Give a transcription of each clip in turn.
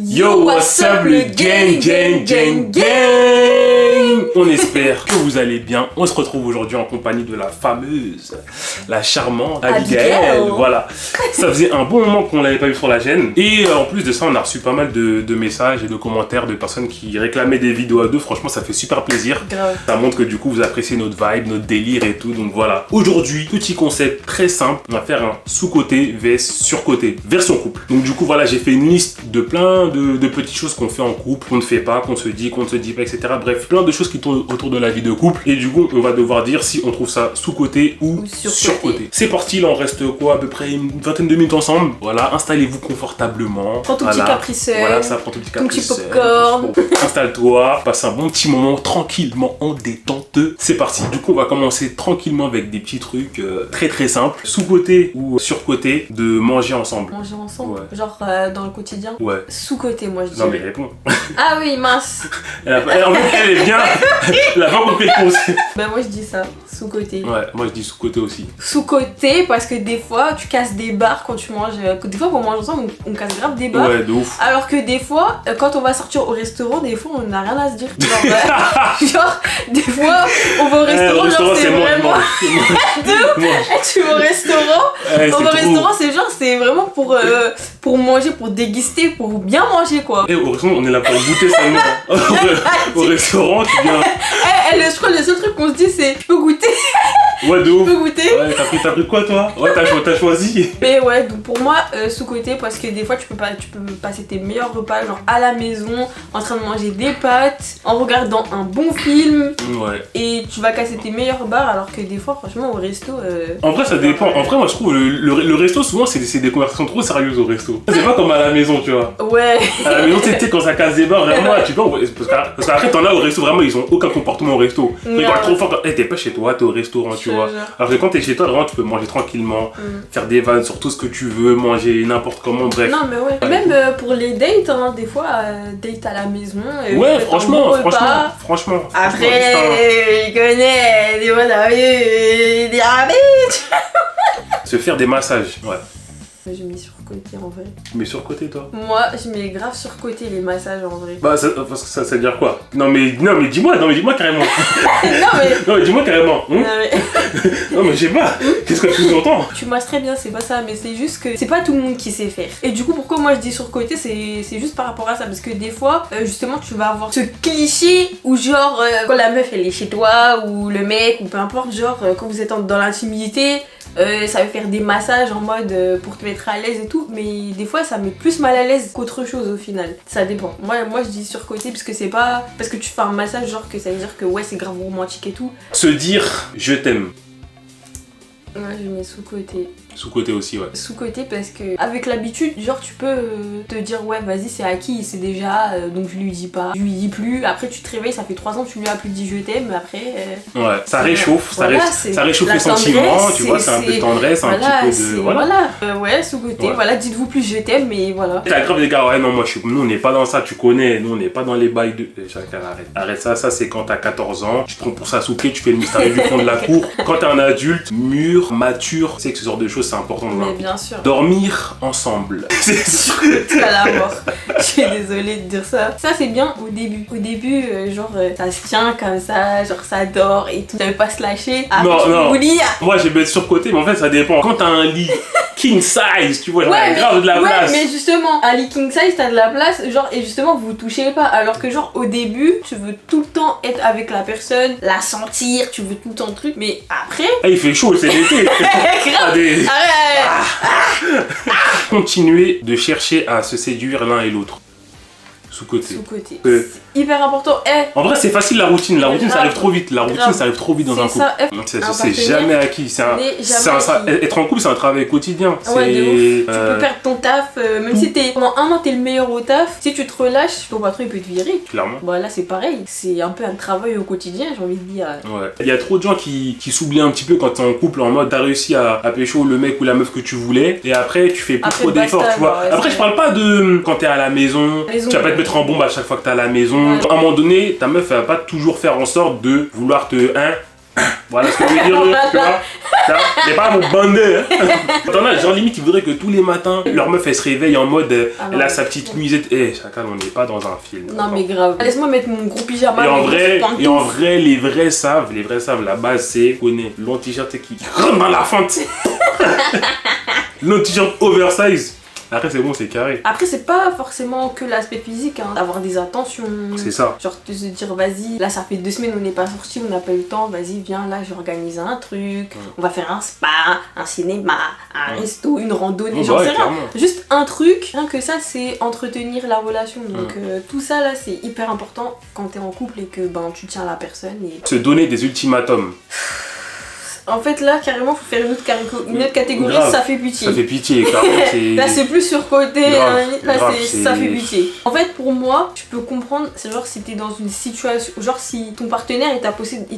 Yo, what's up le gang. On espère que vous allez bien. On se retrouve aujourd'hui en compagnie de la fameuse, la charmante Abigail. Voilà, ça faisait un bon moment qu'on l'avait pas vu sur la chaîne. Et en plus de ça, on a reçu pas mal de messages et de commentaires de personnes qui réclamaient des vidéos à deux. Franchement, ça fait super plaisir. Grave. Ça montre que du coup, vous appréciez notre vibe, notre délire et tout. Donc voilà. Aujourd'hui, petit concept très simple. On va faire un sous-côté vs sur-côté, version couple. Donc du coup, voilà, j'ai fait une liste de plein de petites choses qu'on fait en couple, qu'on ne fait pas, qu'on se dit pas, etc. Bref, plein de choses qui tournent autour de la vie de couple. Et du coup, on va devoir dire si on trouve ça sous-côté ou sur-côté. C'est parti, là, on reste quoi, à peu près une vingtaine de minutes ensemble. Voilà, installez-vous confortablement. Prends ton petit capriceur. Voilà, ça prend ton petit capriceur. Ton petit popcorn. Installe-toi, passe un bon petit moment tranquillement en détente. C'est parti. Du coup, on va commencer tranquillement avec des petits trucs très très simples. Sous-côté ou sur-côté de manger ensemble. Manger ensemble, ouais. Genre dans le quotidien. Ouais. Sous-côté, moi je dis. Non mais réponds. Ah oui, mince. En fait, elle est bien. Elle a pas compris le concept. Ben moi je dis ça, sous-côté. Ouais, moi je dis sous-côté aussi. Sous-côté parce que des fois tu casses des barres quand tu manges. Des fois quand on mange ensemble, on casse grave des barres. Ouais, de ouf. Alors que des fois, quand on va sortir au restaurant, des fois on n'a rien à se dire. Genre, des fois on va au restaurant, genre c'est vraiment. Tu vas au restaurant, c'est genre c'est vraiment pour manger, pour déguster, pour bien manger quoi. Et au restaurant, on est là pour goûter seulement. Au restaurant, tu viens. Je crois que le seul truc qu'on se dit c'est je peux goûter. Ouais, de ouf. Je peux goûter. Ouais, t'as pris quoi toi? Ouais, t'as choisi. Mais ouais, donc pour moi, sous-côté, parce que des fois tu peux passer tes meilleurs repas, genre à la maison, en train de manger des pâtes, en regardant un bon film. Ouais. Et tu vas casser tes meilleures barres, alors que des fois, franchement, au resto. En vrai, ça dépend. En vrai, moi je trouve le resto, souvent, c'est des conversations trop sérieuses au resto. C'est pas comme à la maison, tu vois. Ouais. À la maison, tu sais, quand ça casse des barres, vraiment, tu vois. Parce qu'après, t'en as au resto, vraiment, ils ont aucun comportement au resto. Ils rigolent trop fort. T'es pas chez toi, t'es au restaurant, tu vois. Alors que quand t'es chez toi, vraiment, tu peux manger tranquillement, faire des vannes sur tout ce que tu veux, manger n'importe comment, bref. Non, mais ouais. Même pour les dates, hein, des fois, date à la maison. Ouais, franchement. Après, il connaît des mots des se faire des massages, ouais. Je mets sur côté en vrai. Tu mets sur côté toi? Moi, je mets grave sur côté les massages en vrai. Bah, ça veut dire quoi? Non mais dis-moi carrément. Non mais dis-moi carrément. Non mais je sais pas. Qu'est-ce que tu entends? Tu masses très bien, c'est pas ça, mais c'est juste que c'est pas tout le monde qui sait faire. Et du coup, pourquoi moi je dis sur côté, c'est juste par rapport à ça, parce que des fois, justement, tu vas avoir ce cliché où genre quand la meuf elle est chez toi ou le mec ou peu importe, genre quand vous êtes dans l'intimité. Ça veut faire des massages en mode pour te mettre à l'aise et tout, mais des fois ça met plus mal à l'aise qu'autre chose au final. Ça dépend. Moi je dis sur côté parce que c'est pas parce que tu fais un massage genre que ça veut dire que ouais c'est grave romantique et tout. Se dire je t'aime. Ouais, je mets sous côté. Sous côté aussi, ouais. Sous côté parce que avec l'habitude, genre tu peux te dire ouais vas-y c'est acquis, c'est déjà donc je lui dis pas, je lui dis plus. Après tu te réveilles, ça fait 3 ans tu lui as plus dit je t'aime, après. Ouais, ça réchauffe, voilà, ça réchauffe les sentiments, tu vois, c'est un peu de tendresse, un petit peu de. Voilà. Ouais, sous côté, voilà, dites-vous plus je t'aime, mais voilà. T'as grave les gars, ouais non nous on n'est pas dans ça, tu connais, nous on n'est pas dans les bails de. Arrête ça c'est quand t'as 14 ans, tu te prends pour ça souquer, tu fais le mystérieux du fond de la cour. Quand t'es un adulte, mûr, mature, tu sais que ce genre de choses c'est important. Mais bien sûr. Dormir ensemble. C'est sûr. À la mort. Je suis désolée de dire ça. Ça c'est bien au début. Au début, genre ça se tient comme ça, genre ça dort et tout. Ça veut pas se lâcher. Après, non. Lire. Moi j'ai mettre sur côté, mais en fait ça dépend. Quand t'as un lit king size, tu vois, genre grave de la place. Ouais, mais justement, un lit king size, t'as de la place, genre, et justement, vous touchez pas. Alors que, genre, au début, tu veux tout le temps être avec la personne, la sentir, tu veux tout le temps le truc, mais après. Ah, il fait chaud, c'est l'été. Arrête. Continuer de chercher à se séduire l'un et l'autre. Sous-côté. Sous-côté. Hyper important. En vrai, c'est facile la routine. La routine, ça arrive trop vite. La routine, ça arrive trop vite dans un couple. C'est jamais acquis. Être en couple, c'est un travail quotidien. Ouais, de ouf. Tu peux perdre ton taf, même si pendant un an t'es le meilleur au taf. Si tu te relâches, ton patron il peut te virer. Clairement. Bah là, c'est pareil. C'est un peu un travail au quotidien, j'ai envie de dire. Ouais. Il y a trop de gens qui s'oublient un petit peu quand t'es en couple, en mode t'as réussi à pécho le mec ou la meuf que tu voulais, et après tu fais plus trop d'efforts, tu vois. Après, je parle pas de quand t'es à la maison, tu vas pas te mettre en bombe à chaque fois que t'es à la maison. À un moment donné, ta meuf elle va pas toujours faire en sorte de vouloir te Voilà ce que je veux dire, tu vois. Mais pas mon bandeur. T'en as, genre limite, ils voudraient que tous les matins, leur meuf, elle se réveille en mode, elle a sa petite nuisette. Chacal, on n'est pas dans un film. Non, mais grave. Laisse-moi mettre mon gros pyjama. Et en vrai, les vrais savent, la base, c'est, connaît, long t-shirt qui rentre dans la fente. Long t-shirt oversize. Après, c'est bon, c'est carré. Après, c'est pas forcément que l'aspect physique, hein. Avoir des attentions. C'est ça. Genre, de se dire, vas-y, là, ça fait 2 semaines, on n'est pas sortis, on n'a pas eu le temps, vas-y, viens, là, j'organise un truc. On va faire un spa, un cinéma, un resto, une randonnée, j'en sais rien. Juste un truc, rien que ça, c'est entretenir la relation. Donc, tout ça, là, c'est hyper important quand t'es en couple et que tu tiens à la personne. Et... Se donner des ultimatums. En fait, là, carrément, faut faire une autre catégorie, grave. Ça fait pitié. Ça fait pitié, carrément. Là, c'est plus surcoté, ça fait pitié. En fait, pour moi, je peux comprendre, c'est genre si t'es dans une situation, genre si ton partenaire, il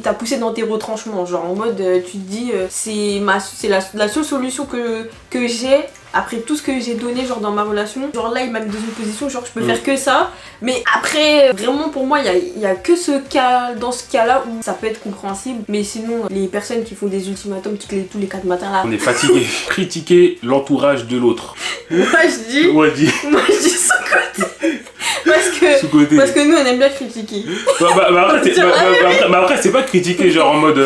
t'a poussé dans tes retranchements, genre en mode, tu te dis, c'est la seule solution que j'ai. Après tout ce que j'ai donné genre dans ma relation, genre là il m'a mis dans une position genre je peux faire que ça, mais après vraiment pour moi il y a que dans ce cas là où ça peut être compréhensible, mais sinon les personnes qui font des ultimatums tous les 4 matins là, on est fatigué. Critiquer l'entourage de l'autre. Moi je dis sous-côté. Parce que nous on aime bien critiquer. Après c'est pas critiquer genre en mode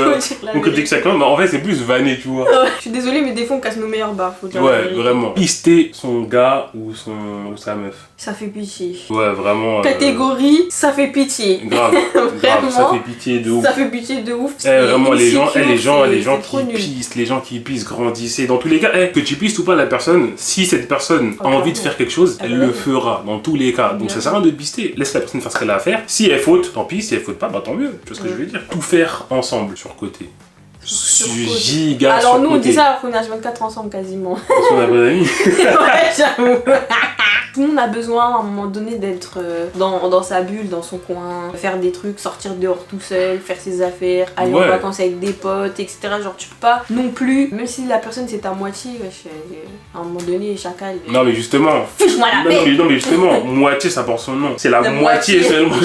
on critique chacun, mais en fait c'est plus vanner, tu vois. Je suis désolée mais des fois on casse nos meilleures barres, faut dire. Ouais, vraiment. Pister son gars ou sa meuf. Ça fait pitié. Ouais, vraiment. Catégorie, ça fait pitié. Grave, ça fait pitié de ouf. Ça fait pitié de ouf. Vraiment, les gens qui pissent, grandissez. Dans tous les cas, que tu pisses ou pas la personne, si cette personne a envie de faire quelque chose, elle le fera, dans tous les cas. Donc ça sert à rien de pister. Laisse la personne faire ce qu'elle a à faire. Si elle faute, tant pis. Si elle faute pas, tant mieux. Tu vois ce que je veux dire. Tout faire ensemble, sur côté. Giga. Alors nous on dit ça alors qu'on est H24 ensemble quasiment. Parce qu'on a pas d'amis. Ouais, j'avoue. Tout le monde a besoin à un moment donné d'être dans sa bulle, dans son coin, faire des trucs, sortir dehors tout seul, faire ses affaires, aller en vacances avec des potes, etc. Genre tu peux pas non plus, même si la personne c'est ta moitié, à un moment donné, chacal. Non mais justement. Fiche-moi la paix. Non mais justement, moitié ça porte son nom. C'est la moitié seulement.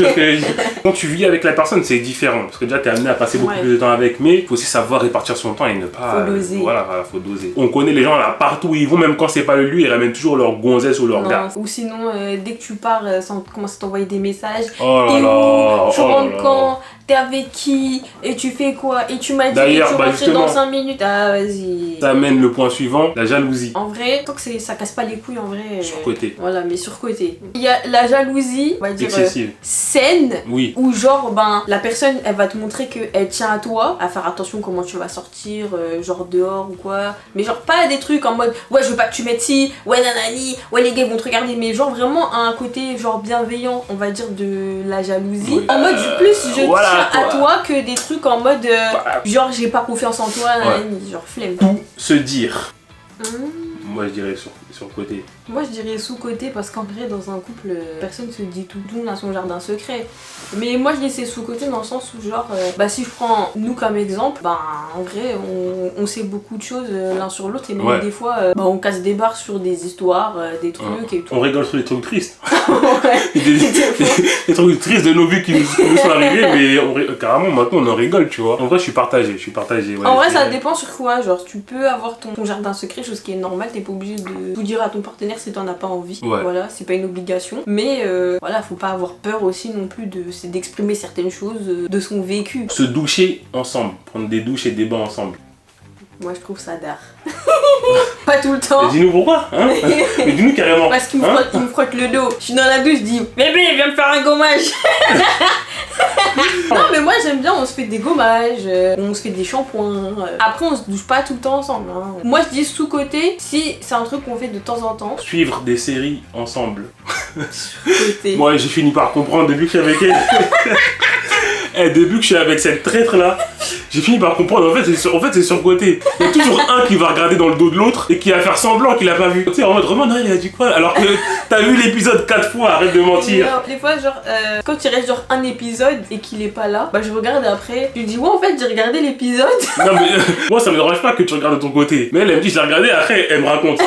Quand tu vis avec la personne c'est différent. Parce que déjà t'es amené à passer beaucoup plus de temps avec, mais il faut aussi savoir répartir son temps et ne pas. Faut doser. Voilà, faut doser. On connaît les gens là partout où ils vont, même quand c'est pas le lieu, ils ramènent toujours leur gonzesse ou leur gars. Ou sinon, dès que tu pars, sans commencer à t'envoyer des messages. Oh là là, tu rentres quand? T'es avec qui? Et tu fais quoi? Et tu m'as dit que tu rentrais dans 5 minutes. Ah, vas-y. Ça amène le point suivant, la jalousie. En vrai, tant que ça casse pas les couilles, en vrai. Surcoté. Voilà, mais surcoté. Il y a la jalousie, on va dire, saine. Oui. Où genre, la personne, elle va te montrer qu'elle tient à toi, à faire attention comment tu vas sortir, genre dehors ou quoi. Mais genre, pas des trucs en mode, ouais, je veux pas que tu mettes ci, ouais, nanani, ouais, les gars vont te regarder. Mais genre, vraiment, un côté, genre, bienveillant, on va dire, de la jalousie. En mode, plus, je tiens à toi que des trucs en mode genre j'ai pas confiance en toi, genre flemme. Tout se dire. Moi je dirais sur côté. Moi je dirais sous-côté parce qu'en vrai dans un couple personne se dit tout, tout le monde a son jardin secret. Mais moi je dis c'est sous-côté dans le sens où genre si je prends nous comme exemple, en vrai on sait beaucoup de choses l'un sur l'autre et même des fois on casse des barres sur des histoires, des trucs et tout. On rigole sur les trucs tristes. des trucs tristes de nos vies qui nous sont arrivés, mais carrément maintenant on en rigole, tu vois. En vrai je suis partagé. Ouais, en vrai ça dépend sur quoi, genre tu peux avoir ton jardin secret, chose qui est normale, t'es pas obligé de tout dire à ton partenaire si t'en as pas envie. Voilà, c'est pas une obligation. Mais voilà, faut pas avoir peur aussi non plus d'exprimer certaines choses de son vécu. Se doucher ensemble, prendre des douches et des bains ensemble. Moi je trouve ça d'art. Pas tout le temps. Dis-nous pourquoi, hein. Mais dis-nous carrément. Parce qu'il me frotte le dos. Je suis dans la douche, je dis bébé viens me faire un gommage. Non mais moi j'aime bien, on se fait des gommages, on se fait des shampoings. Après on se douche pas tout le temps ensemble. Moi je dis sous-côté si c'est un truc qu'on fait de temps en temps. Suivre des séries ensemble. Sous-côté. Moi j'ai fini par comprendre depuis que je suis avec elle. Depuis que je suis avec cette traître là, j'ai fini par comprendre. En fait c'est surcoté. Il y a toujours un qui va regarder dans le dos de l'autre et qui va faire semblant qu'il a pas vu. Tu sais en mode Roman il a dit quoi alors que T'as vu l'épisode 4 fois, arrête de mentir. Non, des fois, genre, quand il reste genre un épisode et qu'il est pas là, bah je regarde après. Je lui dis, ouais, en fait, j'ai regardé l'épisode. Non, mais moi, ça me dérange pas que tu regardes de ton côté. Mais elle me dit, je l'ai regardé, après, elle me raconte.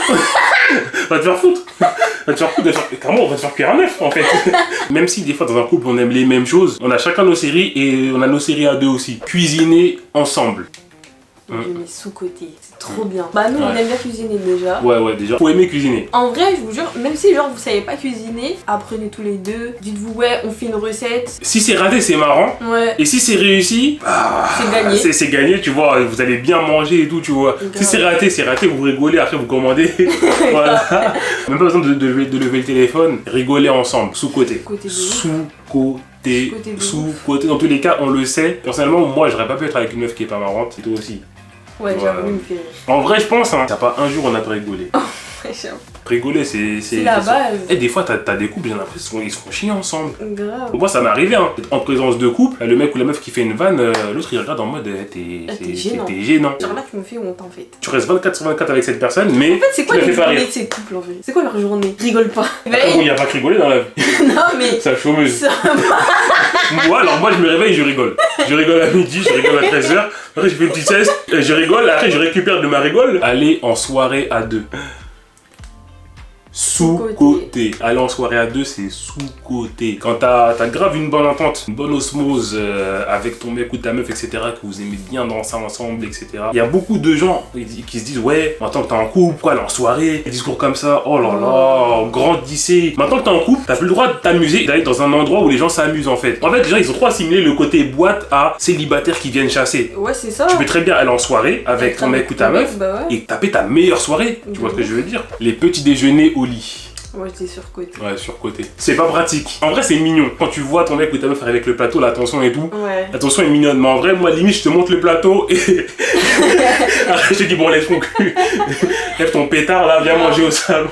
Va te faire foutre. Va te faire foutre. Carrément, on va te faire cuire un œuf, en fait. Même si des fois, dans un couple, on aime les mêmes choses, on a chacun nos séries et on a nos séries à deux aussi. Cuisiner ensemble. Je mets sous-côté, c'est trop bien. Bah nous on aime bien cuisiner déjà. Ouais, déjà. Faut aimer cuisiner. En vrai, je vous jure, même si genre vous savez pas cuisiner, apprenez tous les deux. Dites-vous ouais, on fait une recette. Si c'est raté, c'est marrant. Ouais. Et si c'est réussi, c'est gagné. C'est gagné, tu vois. Vous allez bien manger et tout, tu vois. Grave. Si c'est raté, vous rigolez, après vous commandez. Voilà. Même pas besoin de lever le téléphone. Rigoler ensemble, sous-côté. Sous-côté. Sous-côté. Dans tous les cas, on le sait. Personnellement, moi, j'aurais pas pu être avec une meuf qui est pas marrante. Et toi aussi. Ouais, j'avoue, il me fait rire. En vrai, je pense, hein. T'as pas un jour on a pas rigolé. Rigoler, c'est la base. Et des fois, t'as des couples, j'ai l'impression qu'ils se font chier ensemble. Grave. Moi, ça m'est arrivé, hein. En présence de couple, le mec ou la meuf qui fait une vanne, l'autre il regarde en mode t'es gênant. Genre là, tu me fais honte en fait. Tu restes 24/24 avec cette personne, mais. En fait, c'est quoi les journées de ces couples en fait? C'est quoi leur journée? Rigole pas. Après, bon, y a pas que rigoler dans la vie. Non, mais. C'est la chômeuse. Moi, je me réveille et je rigole. Je rigole à midi, je rigole à 13h. Après, je fais une petite sieste, je rigole, après, je récupère de ma rigole. Aller en soirée à deux. Sous-côté. Aller en soirée à deux, c'est sous-côté. Quand t'as grave une bonne entente, une bonne osmose avec ton mec ou ta meuf, etc., que vous aimez bien danser ensemble, etc. Il y a beaucoup de gens qui se disent, ouais, maintenant que t'es en couple, quoi, aller en soirée, des discours comme ça, oh là là, grandissez. Maintenant que t'es en couple, t'as plus le droit de t'amuser, d'aller dans un endroit où les gens s'amusent en fait. En fait, les gens, ils ont trop assimilé le côté boîte à célibataires qui viennent chasser. Ouais, c'est ça. Tu peux très bien aller en soirée avec ton mec ou ta meuf et taper ta meilleure soirée. Tu vois ce que je veux dire? Les petits déjeuners au lit. Moi j'étais surcoté. Ouais, surcoté. C'est pas pratique. En vrai, c'est mignon. Quand tu vois ton mec ou ta meuf avec le plateau, l'attention et tout. Ouais. L'attention est mignonne. Mais en vrai, moi, limite, je te montre le plateau et. Après, je te dis, bon, lève ton cul. Lève ton pétard là, viens manger au salon.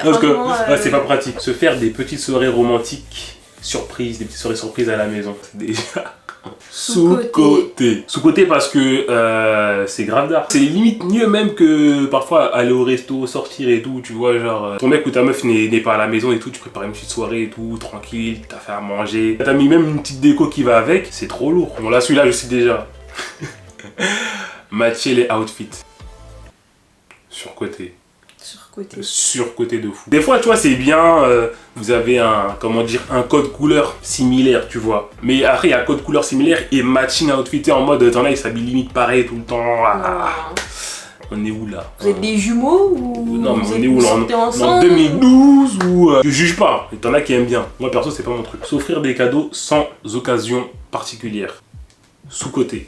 Parce que c'est pas pratique. Se faire des petites soirées romantiques, surprises, des petites soirées surprises à la maison. Déjà. Sous-côté. Sous-côté parce que c'est grave d'art. C'est limite mieux même que parfois aller au resto, sortir et tout, tu vois, genre ton mec ou ta meuf n'est pas à la maison et tout, tu prépares une petite soirée et tout, tranquille, t'as fait à manger, t'as mis même une petite déco qui va avec, c'est trop lourd. Bon là celui-là je sais déjà. Matcher les outfits. Surcoté. Surcoté de fou. Des fois, tu vois, c'est bien, vous avez un code couleur similaire, tu vois. Mais après, il y a code couleur similaire et matching outfit en mode, t'en as, ils s'habillent limite pareil tout le temps. On est où là? Vous êtes des jumeaux ou non, mais vous on est où là? En 2012 ou je juge pas. T'en as qui aiment bien. Moi perso, c'est pas mon truc. S'offrir des cadeaux sans occasion particulière. Sous-côté.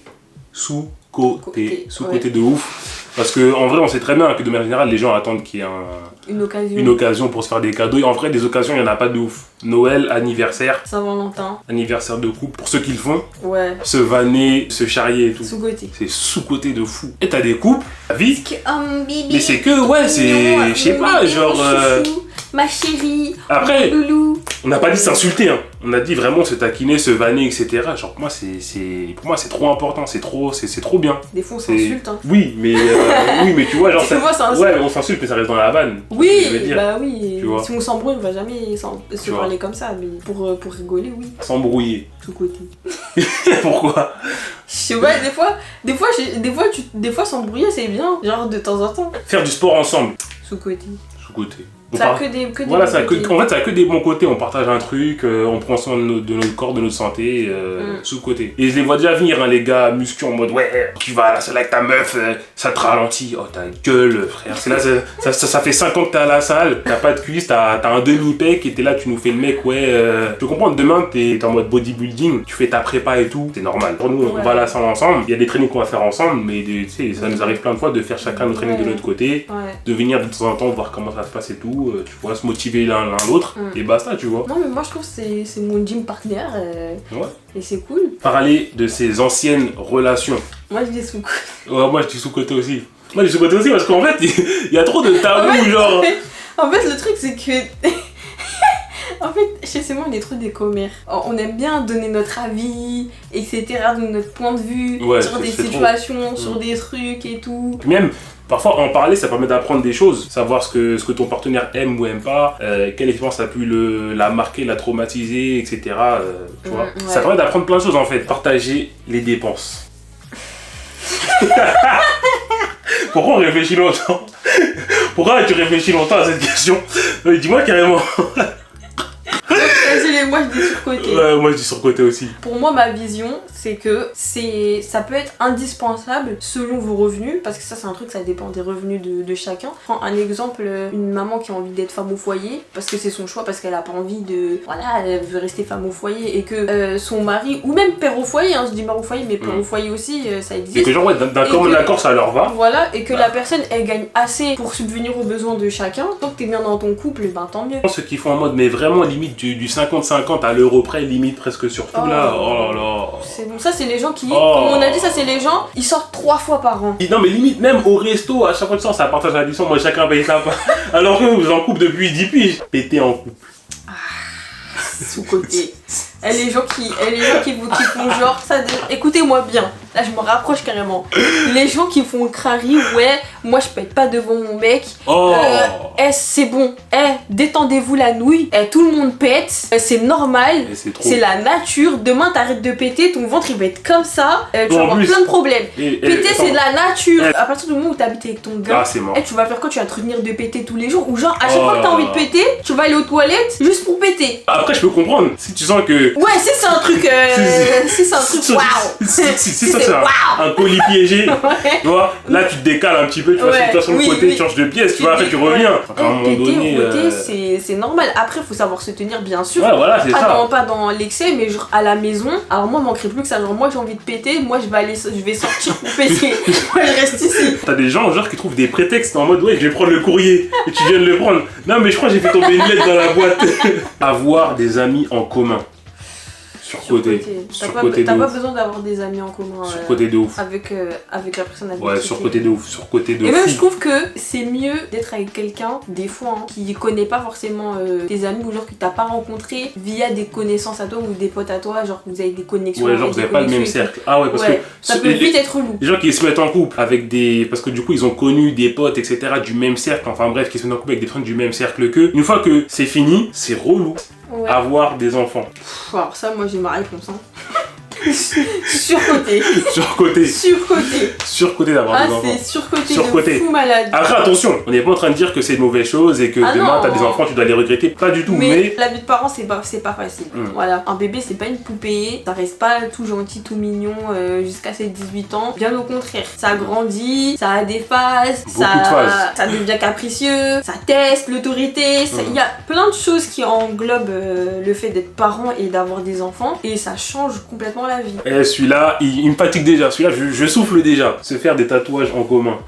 Sous-côté de ouf. Parce que en vrai, on sait très bien que de manière générale, les gens attendent qu'il y ait une occasion pour se faire des cadeaux. Et en vrai, des occasions, il n'y en a pas de ouf. Noël, anniversaire. Saint-Valentin. Anniversaire de couple. Pour ceux qui le font. Ouais. Se vanner, se charrier et tout. Sous-côté. C'est sous-côté de fou. Et t'as des couples, la vie. Mais c'est que, ouais, c'est. Je sais pas, genre. Ma chérie. Après, loulou. on n'a pas dit s'insulter, hein. On a dit vraiment se taquiner, se vanner, etc. Genre, pour moi, c'est trop important, c'est trop bien. Des fois, on s'insulte, hein. Oui, mais tu vois, genre. Ouais, mais on s'insulte, mais ça reste dans la vanne. Oui, bah oui. Tu vois. Si on s'embrouille, on va jamais se parler comme ça. Mais pour rigoler, oui. S'embrouiller. Sous-côté. Pourquoi? Je sais pas, des fois s'embrouiller, c'est bien. Genre, de temps en temps. Faire du sport ensemble. Sous-côté. Sous-côté. Ça a que des voilà, en fait, ça a que des bons côtés. On partage un truc, on prend soin de notre corps, de notre santé, sous-côté. Et je les vois déjà venir, hein, les gars muscu en mode ouais, tu vas à la salle avec ta meuf, ça te ralentit. Oh, t'as une gueule, frère. C'est là, ça fait 5 ans que t'es à la salle, t'as pas de cuisse, t'as un demi-pec et t'es là, tu nous fais le mec, ouais. Je comprends, demain t'es en mode bodybuilding, tu fais ta prépa et tout, c'est normal. Pour nous, on va à la salle ensemble, il y a des trainings qu'on va faire ensemble, mais tu sais, ça nous arrive plein de fois de faire chacun nos trainings de l'autre côté, de venir de temps en temps voir comment ça se passe et tout. Tu vois, se motiver l'un l'autre et basta, tu vois. Non, mais moi je trouve que c'est mon gym partner et c'est cool. Parler de ses anciennes relations. Moi je dis sous-côté. Ouais, moi je dis sous-côté aussi. Moi je dis sous-côté aussi parce qu'en fait, il y a trop de tabous, genre. En fait, le truc c'est que. En fait, chez moi, on est trop des commères. On aime bien donner notre avis, etc., donner notre point de vue sur des situations, sur des trucs et tout. Puis même, Parfois, en parler, ça permet d'apprendre des choses, savoir ce que ton partenaire aime ou aime pas, quelle expérience a pu la marquer, la traumatiser, etc. Tu vois. Ça permet d'apprendre plein de choses en fait. Partager les dépenses. Pourquoi on réfléchit longtemps? Pourquoi tu réfléchis longtemps à cette question? Dis-moi carrément. Moi je dis surcoté. Ouais, moi je dis surcoté aussi. Pour moi, ma vision, c'est que ça peut être indispensable selon vos revenus, parce que ça c'est un truc, ça dépend des revenus de chacun. Je prends un exemple, une maman qui a envie d'être femme au foyer, parce que c'est son choix, parce qu'elle a pas envie de... Voilà, elle veut rester femme au foyer, et que son mari, ou même père au foyer, hein, je dis mère au foyer, mais père au foyer aussi, ça existe. Et que genre, ouais, d'un commun accord, ça leur va. Voilà, et que la personne, elle gagne assez pour subvenir aux besoins de chacun. Tant que t'es bien dans ton couple, ben tant mieux. Ceux qui font en mode, mais vraiment limite du 50-50 à l'euro près, limite presque sur tout là. Oh là là. C'est bon, ça c'est les gens qui, comme on a dit, ça c'est les gens, ils sortent 3 fois par an. Non mais limite même au resto, à chaque fois que ça partage la licence, moi chacun paye sa part. Alors que vous êtes en couple depuis 10 piges. Pété en couple. Sous-côté. Et les gens qui font genre ça. Écoutez-moi bien, là je me rapproche carrément. Les gens qui font le crari, ouais, moi je pète pas devant mon mec. C'est bon, détendez-vous la nouille. Tout le monde pète, c'est normal, c'est la nature. Demain t'arrêtes de péter, ton ventre il va être comme ça. Tu vas avoir plein de problèmes. Péter c'est de la nature. À partir du moment où t'habites avec ton gars, tu vas faire quoi? Tu vas te retenir de péter tous les jours? Ou genre à chaque fois que t'as envie de péter, tu vas aller aux toilettes juste pour péter? Après je peux comprendre, si tu sens que... Ouais, si c'est un truc... si c'est un truc waouh. Si ça c'est un colis piégé, tu vois, là tu te décales un petit peu, tu vas sur le côté, tu changes de pièce, tu vois, après tu reviens. À un moment donné... c'est normal. Après, faut savoir se tenir, bien sûr. Ouais, voilà, c'est ça. Pas dans l'excès, mais genre à la maison. Alors moi, il manquerait plus que ça. Genre moi, j'ai envie de péter, moi je vais sortir pour péter. Moi, je reste ici. T'as des gens genre qui trouvent des prétextes en mode, ouais, je vais prendre le courrier. Et tu viens de le prendre. Non, mais je crois que j'ai fait tomber une lettre dans la boîte. Avoir des amis en commun. Surcoté. T'as pas besoin d'avoir des amis en commun. Surcoté de ouf. Avec la personne avec ouais, surcoté de ouf. Surcoté de ouf. Et même fou. je trouve que c'est mieux d'être avec quelqu'un, des fois, qui connaît pas forcément tes amis, ou genre que t'as pas rencontré via des connaissances à toi ou des potes à toi, genre que vous avez des connexions. Ouais, genre vous avez pas le même cercle. Ah ouais, parce que ça peut vite être relou. Les gens qui se mettent en couple avec des. Parce que du coup ils ont connu des potes, etc. du même cercle, enfin bref, qui se mettent en couple avec des personnes du même cercle qu'eux. Une fois que c'est fini, c'est relou. Ouais. Avoir des enfants. Alors ça, moi j'ai ma réponse. Hein. Surcoté. Surcoté d'avoir des enfants. Ah, c'est surcoté de fou malade. Après, attention, on n'est pas en train de dire que c'est une mauvaise chose et que demain t'as des enfants, tu dois les regretter. Pas du tout, mais... la vie de parents, c'est pas facile. Voilà, un bébé, c'est pas une poupée. Ça reste pas tout gentil, tout mignon jusqu'à ses 18 ans. Bien au contraire. Ça grandit, ça a des phases, ça devient capricieux, ça teste l'autorité. Il y a plein de choses qui englobent le fait d'être parent et d'avoir des enfants. Et ça change complètement la vie. Et celui-là, il me fatigue déjà. Celui-là, je souffle déjà. Se faire des tatouages en commun.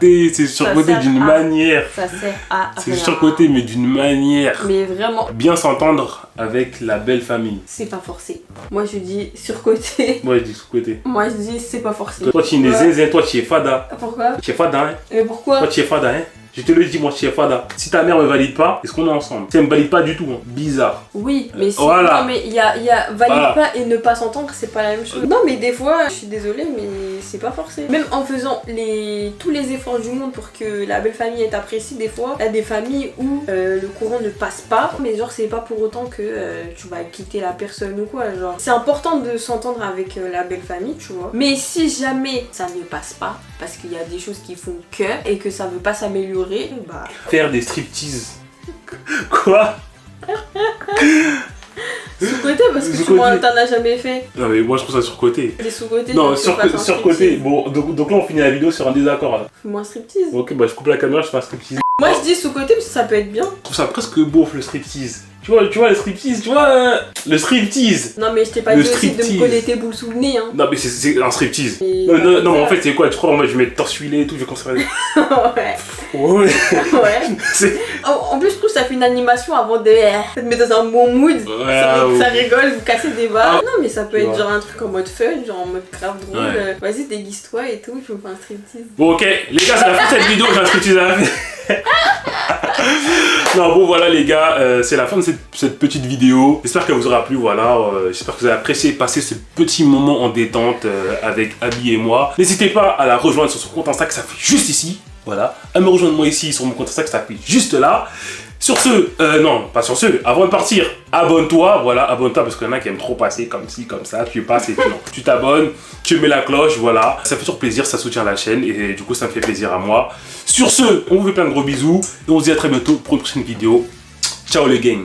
C'est surcoté d'une manière. Ça sert à rien. C'est surcoté, mais d'une manière. Mais vraiment. Bien s'entendre avec la belle famille. C'est pas forcé. Moi, je dis surcoté. Moi, je dis surcoté. Moi, je dis c'est pas forcé. Toi, tu es zézé, toi, tu es fada. Pourquoi? Tu es fada, hein? Mais pourquoi? Toi, tu es fada, hein? Je te le dis, moi, je suis fada. Si ta mère me valide pas, est-ce qu'on est ensemble? Si elle me valide pas du tout, hein. Bizarre. Oui, mais si. Voilà. Non, mais il y a valide pas et ne pas s'entendre, c'est pas la même chose. Non, mais des fois, je suis désolée, mais c'est pas forcé. Même en faisant tous les efforts du monde pour que la belle famille est appréciée, des fois, il y a des familles où le courant ne passe pas, mais genre, c'est pas pour autant que tu vas quitter la personne ou quoi. Genre, c'est important de s'entendre avec la belle famille, tu vois. Mais si jamais ça ne passe pas, parce qu'il y a des choses qui font que et que ça veut pas s'améliorer, bah... Faire des striptease. Quoi? Sous-côté parce que tu t'en as jamais fait. Non mais moi je trouve ça surcoté. Les sous-côtés. Non, surcoté. Bon, donc là on finit la vidéo sur un désaccord là. Fais-moi un striptease. Ok, bah je coupe la caméra, je fais un striptease. Moi je dis sous-côté parce que ça peut être bien. Je trouve ça presque beauf le striptease. Tu vois le striptease, le striptease. Non mais je t'ai pas dit aussi de me coller tes boules sous le nez hein. Non mais c'est un striptease. Non mais en fait c'est quoi? Tu crois moi je vais mettre torse huilé et tout, je vais conserver. Ouais. En plus je trouve que ça fait une animation avant de te mettre dans un bon mood. Ça rigole, vous cassez des barres. Non mais ça peut être genre un truc en mode fun, genre en mode grave drôle. Vas-y déguise-toi et tout, je vous fais un striptease. Bon ok, les gars c'est la fin de cette vidéo, j'ai un striptease à la fin. Non, bon, voilà, les gars, c'est la fin de cette petite vidéo. J'espère qu'elle vous aura plu, voilà. J'espère que vous avez apprécié passer ce petit moment en détente avec Abby et moi. N'hésitez pas à la rejoindre sur son compte Insta qui s'affiche juste ici. Voilà. À me rejoindre moi ici sur mon compte Insta qui s'affiche juste là. Sur ce, non, pas sur ce, avant de partir, abonne-toi, voilà, abonne-toi parce qu'il y en a qui aiment trop passer comme ci, comme ça, tu passes et puis non. Tu t'abonnes, tu mets la cloche, voilà. Ça fait toujours plaisir, ça soutient la chaîne et du coup ça me fait plaisir à moi. Sur ce, on vous fait plein de gros bisous et on se dit à très bientôt pour une prochaine vidéo. Ciao les gang.